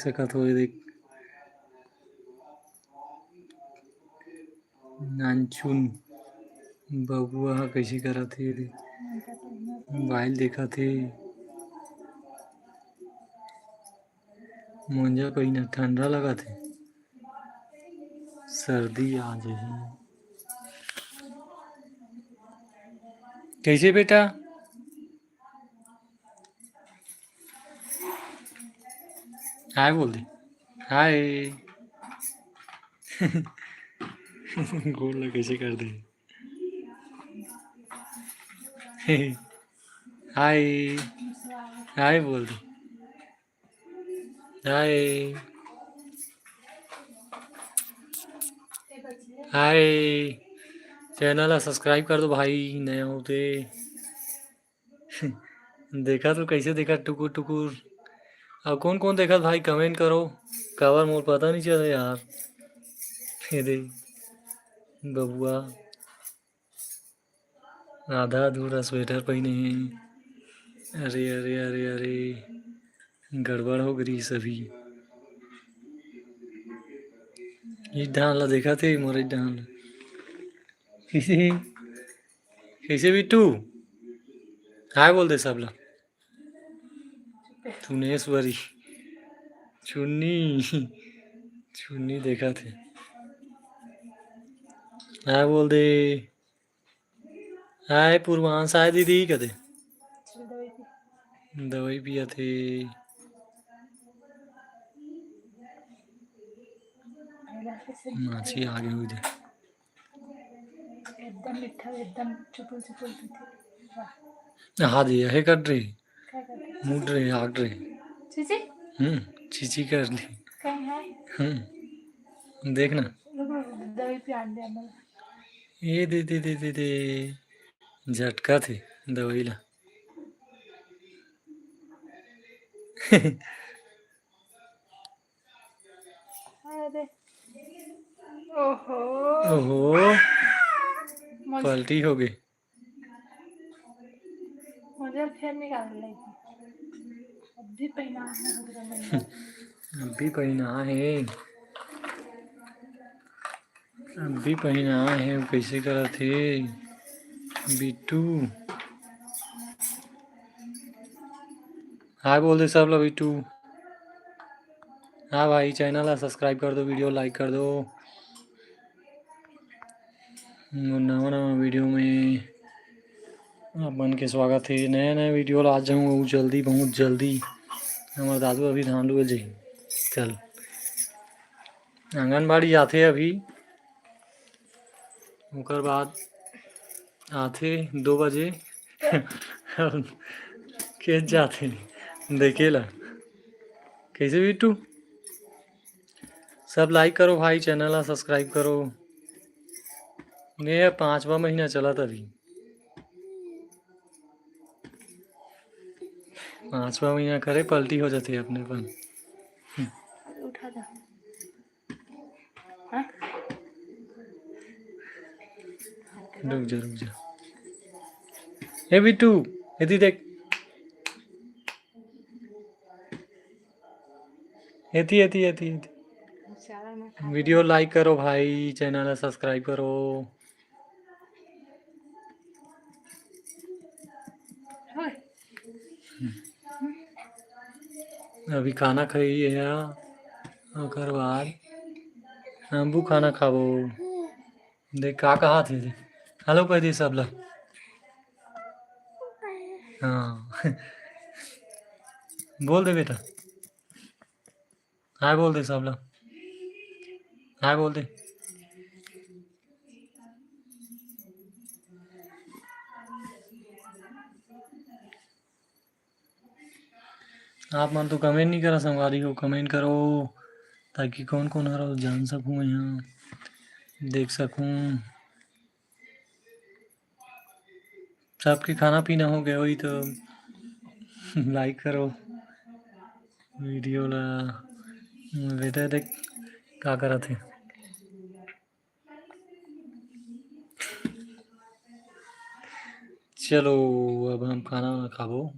सकत हो देख नानचुन बबुआ ह कइसे करत हे देख मोबाइल देखत हे मोजा पहिना ठंडा लगत हे सर्दी आ जाही कैसे बेटा हाय बोल दे हाय गोल ला कैसे कर दे हाय हाय बोल दे हाय हाय चैनल ला सब्सक्राइब कर दो भाई नया होते देखा तो कैसे देखा टुकुर टुकुर अब कौन कौन देखा भाई कमेंट करो कवर मोर पता नहीं चला यार अरे बबुआ आधा अधूरा स्वेटर पहने हैं अरे अरे अरे अरे गड़बड़ हो गई सभी इस डाल ला देखा थे मोर डाल कैसे कैसे बिट्टू हाय बोल दे सब ला चुनेश्वरी चुन्नी चुन्नी देखा थे हाय बोल दे हाय पूर्वांश हाय दीदी कहते दवाई पिया थे माछी आगे हुई थे एकदम मीठा एकदम चुपुल चुपुल हाँ दी है कर रही मुड़ रही आग रही चीची चीची कर ली कहीं है देखना दवाई पिया दे हमें ये दे दे दे दे दे झटका थे दवाई ला अरे ओहो ओहो पलटी हो गई मुझे फिर निकाल लेगी अभी पहना है अभी पहना है अभी पहना है कैसे करा थे बिट्टू हाय बोल दे सब लोग बिट्टू हाँ भाई चैनल ला सब्सक्राइब कर दो वीडियो लाइक कर दो नवा नवा वीडियो में अपन के स्वागत है नया नया वीडियो ला आ जाऊँ जल्दी बहुत जल्दी हमारे दादू अभी धान लुए जी चल आंगनबाड़ी जाते अभी ओकर बाद आते 2 बजे खेत जाते देखे ला कैसे बिट्टू सब लाइक करो भाई चैनल ला सब्सक्राइब करो ये 5वां महीना चला था अभी 5वां महीना करे पलटी हो जाती है अपने पर उठा दो रुक जा ए बिट्टू यदि देख एती एती एती एती वीडियो लाइक करो भाई चैनल सब्सक्राइब करो अभी खाना खाई है ओकर बाद हमबू खाना खाबो देख का कहा थे हेलो कह दी सब लोग हाँ बोल दे बेटा हाय बोल दे सब लोग हाय बोल दे आप मन तो कमेंट नहीं करा संगवारी हो कमेंट करो ताकि कौन कौन हरा जान सकूँ यहाँ देख सकूँ सबके खाना पीना हो गया वही तो लाइक करो वीडियो ला बेटा देख क्या करा थे चलो अब हम खाना खाबो